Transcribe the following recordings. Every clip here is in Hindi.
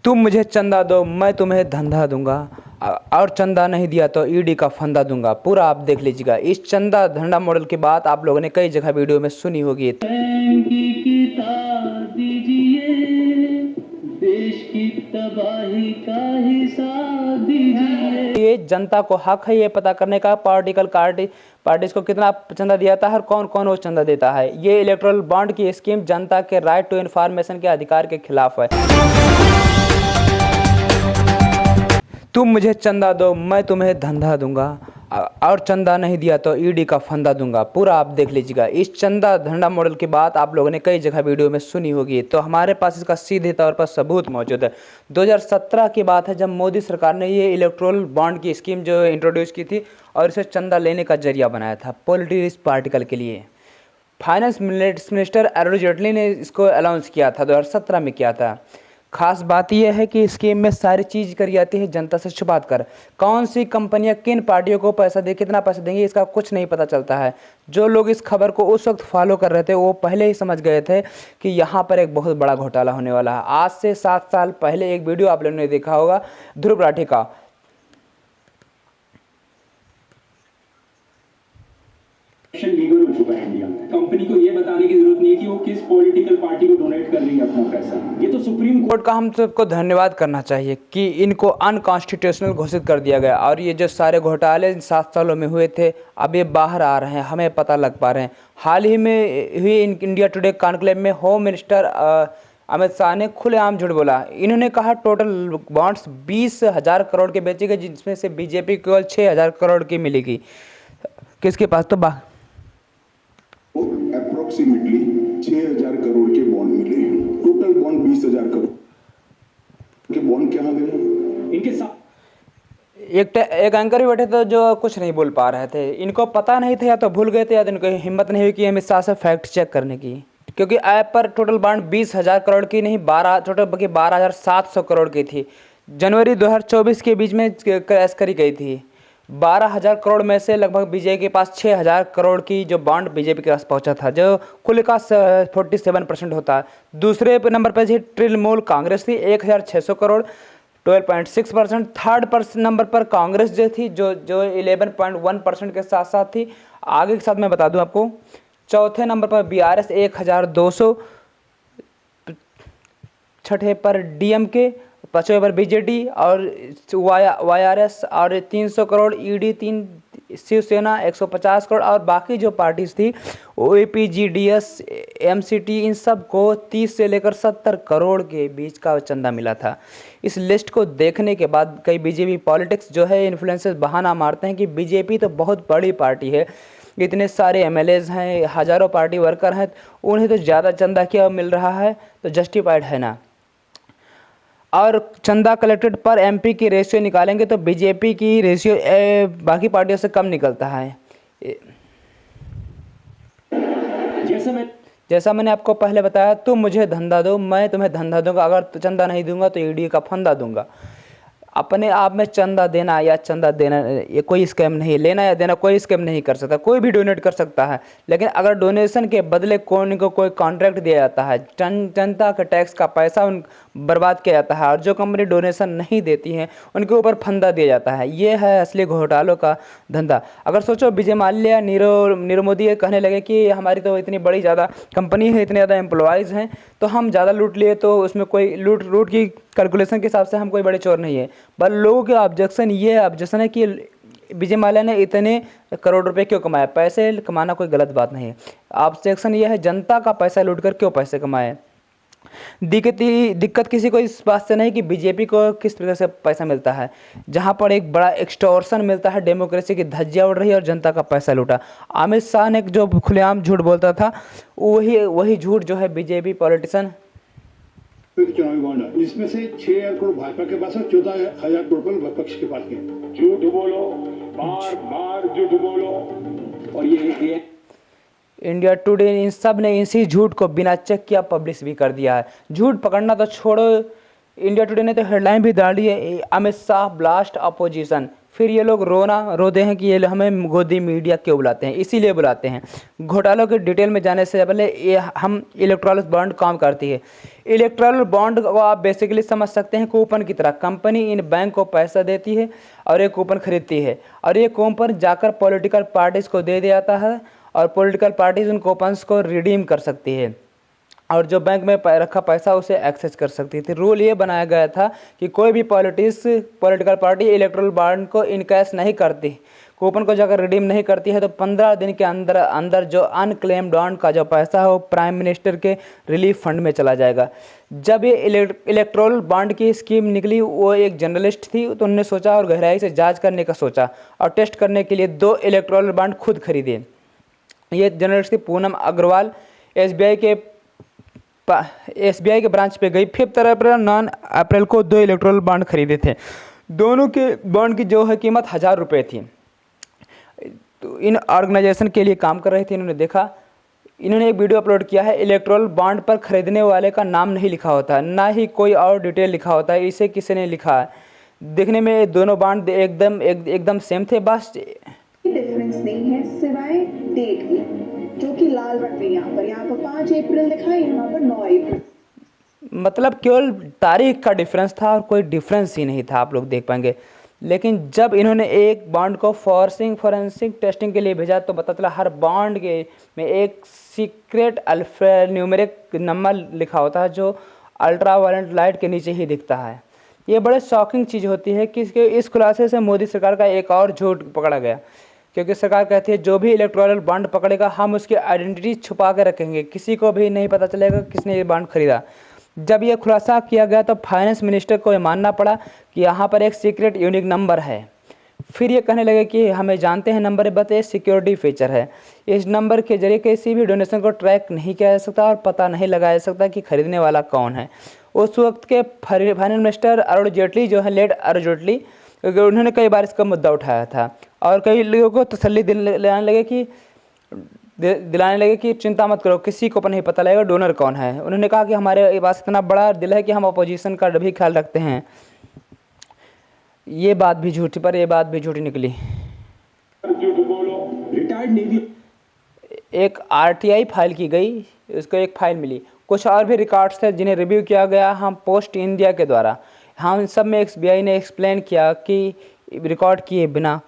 तुम मुझे चंदा दो, मैं तुम्हें धंधा दूंगा। और चंदा नहीं दिया तो ईडी का फंदा दूंगा। पूरा आप देख लीजिएगा। इस चंदा धंधा मॉडल की बात आप लोगों ने कई जगह वीडियो में सुनी होगी। की किताब दीजिए, देश की तबाही का हिसाब दीजिए। ये जनता को हक है ये पता करने का पार्टीज को कितना चंदा दिया था और कौन कौन वो चंदा देता है। ये इलेक्टोरल बॉन्ड की स्कीम जनता के राइट टू इन्फॉर्मेशन के अधिकार के खिलाफ है। तुम मुझे चंदा दो, मैं तुम्हें धंधा दूंगा। और चंदा नहीं दिया तो ईडी का फंदा दूंगा। पूरा आप देख लीजिएगा। इस चंदा धंधा मॉडल की बात आप लोगों ने कई जगह वीडियो में सुनी होगी। तो हमारे पास इसका सीधे तौर पर सबूत मौजूद है। 2017 की बात है जब मोदी सरकार ने ये इलेक्टोरल बॉन्ड की स्कीम जो इंट्रोड्यूस की थी और इसे चंदा लेने का जरिया बनाया था पॉलिटिक्स पार्टिकल के लिए। फाइनेंस मिनिस्टर अरुण जेटली ने इसको अनाउंस किया था, 2017 में किया था। खास बात यह है कि स्कीम में सारी चीज़ करी जाती है जनता से छुपा कर। कौन सी कंपनियां किन पार्टियों को पैसा दे कितना पैसा देंगी इसका कुछ नहीं पता चलता है। जो लोग इस खबर को उस वक्त फॉलो कर रहे थे वो पहले ही समझ गए थे कि यहाँ पर एक बहुत बड़ा घोटाला होने वाला है। आज से 7 साल पहले एक वीडियो आप लोगों ने देखा होगा ध्रुव राठी का। लीगल हो चुका है इंडिया में। कंपनी को ये बताने की जरूरत नहीं है कि वो किस पॉलिटिकल पार्टी को डोनेट कर रही है अपना पैसा। ये तो सुप्रीम कोर्ट का हम सबको धन्यवाद करना चाहिए कि इनको अनकॉन्स्टिट्यूशनल घोषित कर दिया गया और ये जो सारे घोटाले 7 सालों में हुए थे अब ये बाहर आ रहे हैं, हमें पता लग पा रहे हैं। हाल ही में हुई इंडिया टुडे कॉन्क्लेव में होम मिनिस्टर अमित शाह ने खुलेआम झूठ बोला। इन्होंने कहा टोटल बॉन्ड्स 20,000 करोड़ के बेचे गए जिसमें से बीजेपी को केवल 6,000 करोड़ की मिलेगी। किसके पास तो अप्रोक्सीमेटली 6,000 करोड़ के बॉन्ड मिले। टोटल बॉन्ड 20,000 करोड़ के बॉन्ड कहाँ गए इनके साथ। एक एंकर भी बैठे थे जो कुछ नहीं बोल पा रहे थे। इनको पता नहीं था या तो भूल गए थे या तो इनको हिम्मत नहीं हुई कि अमित शाह से फैक्ट चेक करने की। क्योंकि ऐप पर टोटल बॉन्ड 20,000 करोड़ की नहीं 12,700 करोड़ की थी। जनवरी 2024 के बीच में क्रैश करी गई थी। 12,000 करोड़ में से लगभग बीजेपी के पास 6,000 करोड़ की जो बॉन्ड बीजेपी के पास पहुंचा था जो कुल का 47% होता है। दूसरे नंबर पर थी तृणमूल कांग्रेस थी 1,600 करोड़ 12.6%। थर्ड नंबर पर कांग्रेस जो थी जो 11.1% के साथ साथ थी। आगे के साथ मैं बता दूं आपको। चौथे नंबर पर बीआरएस 1,200, छठे पर डीएमके, पाँचवें पर बीजेडी और वाईआरएस और 300 करोड़ ईडी, 3 शिवसेना 150 करोड़ और बाकी जो पार्टीज थी ओएपीजीडीएस एमसीटी इन सब को 30 से लेकर 70 करोड़ के बीच का चंदा मिला था। इस लिस्ट को देखने के बाद कई बीजेपी पॉलिटिक्स जो है इन्फ्लुएंसर्स बहाना मारते हैं कि बीजेपी तो बहुत बड़ी पार्टी है, इतने सारे एमएलएज हैं, हज़ारों पार्टी वर्कर हैं, उन्हें तो ज़्यादा चंदा क्या मिल रहा है तो जस्टिफाइड है ना। और चंदा कलेक्टेड पर एमपी की रेशियो निकालेंगे तो बीजेपी की रेशियो बाकी पार्टियों से कम निकलता है। जैसा मैंने आपको पहले बताया, तुम मुझे धंधा दो मैं तुम्हें धंधा दूंगा। अगर चंदा नहीं दूंगा तो ईडी का फंदा दूंगा। अपने आप में चंदा देना या चंदा देना ये कोई स्कैम नहीं है। लेना या देना कोई स्कैम नहीं कर सकता, कोई भी डोनेट कर सकता है। लेकिन अगर डोनेशन के बदले कोई कॉन्ट्रैक्ट दिया जाता है, जनता के टैक्स का पैसा बर्बाद किया जाता है और जो कंपनी डोनेशन नहीं देती हैं उनके ऊपर फंदा दिया जाता है, ये है असली घोटालों का धंधा। अगर सोचो विजय माल्या नीरव मोदी ये कहने लगे कि हमारी तो इतनी बड़ी ज़्यादा कंपनी है, इतने ज़्यादा एम्प्लॉयज़ हैं तो हम ज़्यादा लूट लिए तो उसमें कोई लूट की कैलकुलेशन के हिसाब से हम कोई बड़े चोर नहीं है। पर लोगों के ऑब्जेक्शन है कि विजय माल्या ने इतने करोड़ रुपए क्यों कमाए। पैसे कमाना कोई गलत बात नहीं है। ऑब्जेक्शन ये है जनता का पैसा लूटकर क्यों पैसे कमाए। दिक्कत किसी को इस बात से नहीं कि बीजेपी को किस तरह से पैसा मिलता है। जहां पर एक बड़ा एक्सटॉर्शन मिलता है, डेमोक्रेसी की धज्जियां उड़ रही है और जनता का पैसा लूटा। अमित शाह ने जो खुलेआम झूठ बोलता था वही झूठ जो है बीजेपी पॉलिटिशियन चुनावी बॉन्ड है। इसमें से 6,000 करोड़ भाजपा के पास है, 14,000 करोड़ पर विपक्ष के पास है। झूठ बोलो, बार बार झूठ बोलो। और ये इंडिया टुडे इन सब ने इसी झूठ को बिना चेक किया पब्लिश भी कर दिया है। झूठ पकड़ना तो छोड़ो, इंडिया टुडे ने तो हेडलाइन भी डाली है, अमित शाह ब्लास्ट अपोजिशन। फिर ये लोग रोते हैं कि ये हमें गोदी मीडिया क्यों बुलाते हैं, इसीलिए बुलाते हैं। घोटालों की डिटेल में जाने से पहले ये हम इलेक्टोरल बॉन्ड काम करती है। इलेक्टोरल बॉन्ड को आप बेसिकली समझ सकते हैं कूपन की तरह। कंपनी इन बैंक को पैसा देती है और ये कूपन खरीदती है और ये कूपन जाकर पॉलिटिकल पार्टीज़ को दे दिया जाता है और पॉलिटिकल पार्टीज़ उन कूपन्स को रिडीम कर सकती है और जो बैंक में रखा पैसा उसे एक्सेस कर सकती थी। रूल ये बनाया गया था कि कोई भी पॉलिटिकल पार्टी इलेक्टोरल बॉन्ड को इनकैश नहीं करती, कूपन को जाकर रिडीम नहीं करती है तो 15 दिन के अंदर अंदर जो अनक्लेम्ड बॉन्ड का जो पैसा है वो प्राइम मिनिस्टर के रिलीफ फंड में चला जाएगा। जब ये इलेक्टोरल बॉन्ड की स्कीम निकली, वो एक जर्नलिस्ट थी तो उन्होंने सोचा और गहराई से जाँच करने का सोचा और टेस्ट करने के लिए 2 इलेक्टोरल बॉन्ड खुद खरीदे। ये जर्नलिस्ट थी पूनम अग्रवाल। एसबीआई के ब्रांच पे गई। 5 अप्रैल 9 अप्रैल को 2 इलेक्टोरल बॉन्ड खरीदे थे। दोनों के बॉन्ड की जो है कीमत 1000 रुपये थी। तो इन ऑर्गेनाइजेशन के लिए काम कर रही थी। इन्होंने देखा, इन्होंने एक वीडियो अपलोड किया है। इलेक्टोरल बॉन्ड पर खरीदने वाले का नाम नहीं लिखा होता है, ना ही कोई और डिटेल लिखा होता है। इसे किसी ने लिखा है। देखने में दोनों बॉन्ड एकदम सेम थे, बस डिफरेंस नहीं है सिवाय डेट की, जो कि लाल रंग में यहाँ पर 5 अप्रैल लिखा है, यहाँ पर 9 अप्रैल। मतलब केवल तारीख का डिफरेंस था और कोई डिफरेंस ही नहीं था, आप लोग देख पाएंगे। लेकिन जब इन्होंने एक बॉन्ड को फॉरेंसिक टेस्टिंग के लिए भेजा तो पता चला हर बॉन्ड के में एक सीक्रेट अल्फान्यूमेरिक नंबर लिखा होता है जो अल्ट्रा वायलेंट लाइट के नीचे ही दिखता है। ये बड़े शॉकिंग चीज़ होती है कि इस खुलासे से मोदी सरकार का एक और झूठ पकड़ा गया, क्योंकि सरकार कहती है जो भी इलेक्टोरल बॉन्ड पकड़ेगा हम उसकी आइडेंटिटी छुपा के रखेंगे, किसी को भी नहीं पता चलेगा किसने ये बॉन्ड खरीदा। जब ये खुलासा किया गया तो फाइनेंस मिनिस्टर को ये मानना पड़ा कि यहाँ पर एक सीक्रेट यूनिक नंबर है। फिर ये कहने लगे कि हमें जानते हैं नंबर बस एक सिक्योरिटी फीचर है। इस नंबर के जरिए किसी भी डोनेशन को ट्रैक नहीं किया जा सकता और पता नहीं लगाया जा सकता कि खरीदने वाला कौन है। उस वक्त के फाइनेंस मिनिस्टर अरुण जेटली जो है, लेट अरुण जेटली, क्योंकि उन्होंने कई बार इसका मुद्दा उठाया था और कई लोगों को तसल्ली दिलाने लगे कि चिंता मत करो, किसी को नहीं पता लगेगा डोनर कौन है। उन्होंने कहा कि हमारे पास इतना बड़ा दिल है कि हम अपोजिशन का भी ख्याल रखते हैं। ये बात भी झूठी, पर ये बात भी झूठी निकली। एक आरटीआई फाइल की गई, उसको एक फाइल मिली। कुछ और भी रिकॉर्ड्स थे जिन्हें रिव्यू किया गया हम पोस्ट इंडिया के द्वारा। हम सब में एसबीआई ने एक्सप्लेन किया कि रिकॉर्ड किए बिना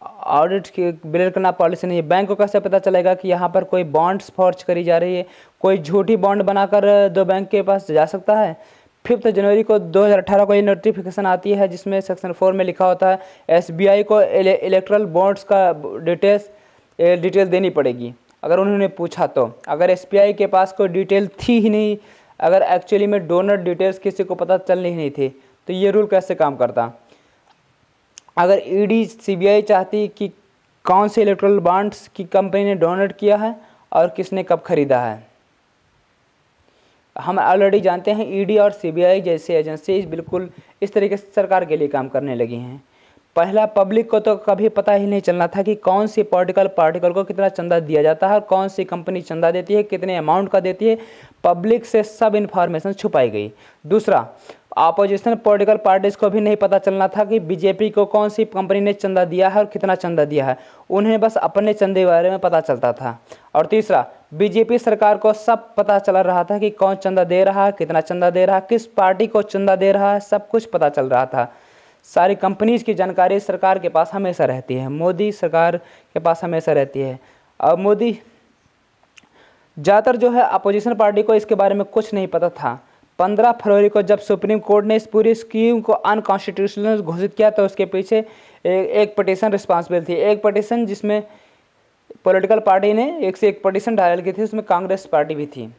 ऑडिट की बिल करना पॉलिसी नहीं है। बैंक को कैसे पता चलेगा कि यहाँ पर कोई बॉन्ड्स फॉर्ज करी जा रही है? कोई झूठी बॉन्ड बनाकर 2 बैंक के पास जा सकता है? 5 जनवरी को 2018 को ये नोटिफिकेशन आती है जिसमें सेक्शन 4 में लिखा होता है एसबीआई को इलेक्ट्रल बॉन्ड्स का डिटेल देनी पड़ेगी अगर उन्होंने पूछा तो। अगर एसबीआई के पास कोई डिटेल थी ही नहीं, अगर एक्चुअली में डोनर डिटेल्स किसी को पता चलनी ही नहीं थी, तो ये रूल कैसे काम करता? अगर ईडी सीबीआई चाहती कि कौन से इलेक्ट्रल बॉन्ड्स की कंपनी ने डोनेट किया है और किसने कब खरीदा है, हम ऑलरेडी जानते हैं। ईडी और सीबीआई जैसी एजेंसी बिल्कुल इस तरीके से सरकार के लिए काम करने लगी हैं। पहला पब्लिक को तो कभी पता ही नहीं चलना था कि कौन सी पॉलिटिकल पार्टिकल को कितना चंदा दिया जाता है और कौन सी कंपनी चंदा देती है, कितने अमाउंट का देती है। पब्लिक से सब इन्फॉर्मेशन छुपाई गई। दूसरा, अपोजिशन पॉलिटिकल पार्टीज़ को भी नहीं पता चलना था कि बीजेपी को कौन सी कंपनी ने चंदा दिया है और कितना चंदा दिया है। उन्हें बस अपने चंदे के बारे में पता चलता था। और तीसरा, बीजेपी सरकार को सब पता चल रहा था कि कौन चंदा दे रहा है, कितना चंदा दे रहा है, किस पार्टी को चंदा दे रहा है, सब कुछ पता चल रहा था। सारी कंपनीज़ की जानकारी सरकार के पास हमेशा रहती है, मोदी सरकार के पास हमेशा रहती है। और मोदी ज़्यादातर जो है अपोजिशन पार्टी को इसके बारे में कुछ नहीं पता था। 15 फरवरी को जब सुप्रीम कोर्ट ने इस पूरी स्कीम को अनकॉन्स्टिट्यूशनल घोषित किया तो उसके पीछे एक पटिशन रिस्पॉन्सिबल थी। एक पटिशन जिसमें पॉलिटिकल पार्टी ने 1 से 1 पटिशन डायल की थी, उसमें कांग्रेस पार्टी भी थी।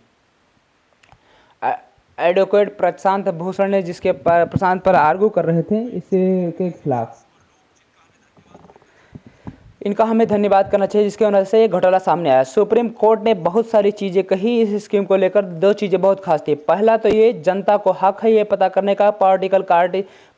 एडवोकेट प्रशांत भूषण ने जिसके प्रशांत पर आर्गू कर रहे थे इसके खिलाफ, इनका हमें धन्यवाद करना चाहिए जिसके वजह से ये घोटाला सामने आया। सुप्रीम कोर्ट ने बहुत सारी चीज़ें कही इस स्कीम को लेकर। 2 चीज़ें बहुत खास थी। पहला तो ये जनता को हक है ये पता करने का पॉलिटिकल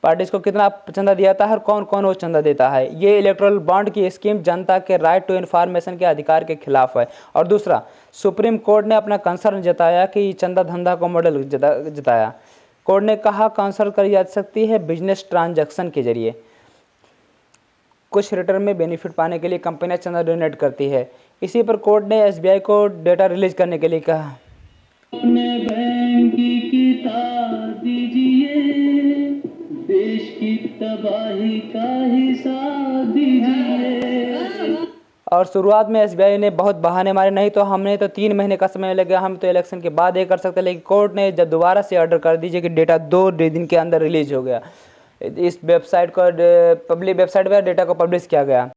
पार्टीज को कितना चंदा दिया जाता है और कौन कौन वो चंदा देता है। ये इलेक्टोरल बॉन्ड की स्कीम जनता के राइट टू इन्फॉर्मेशन के अधिकार के खिलाफ है। और दूसरा, सुप्रीम कोर्ट ने अपना कंसर्न जताया कि चंदा धंधा को मॉडल जताया। कोर्ट ने कहा कंसर्न करी जा सकती है बिजनेस ट्रांजैक्शन के जरिए। कुछ रिटर्न में बेनिफिट पाने के लिए कंपनियां चंदा डोनेट करती है। इसी पर कोर्ट ने एसबीआई को डेटा रिलीज करने के लिए कहा। अपने बैंक की किताब दीजिए, देश की तबाही का हिसाब दीजिए। और शुरुआत में एसबीआई ने बहुत बहाने मारे, नहीं तो हमने तो 3 महीने का समय लगेगा, हम तो इलेक्शन के बाद ये कर सकते, लेकिन कोर्ट ने जब दोबारा से ऑर्डर कर दीजिए कि डेटा 2 दिन के अंदर रिलीज हो गया। इस वेबसाइट को पब्लिक वेबसाइट पर डेटा को पब्लिश किया गया।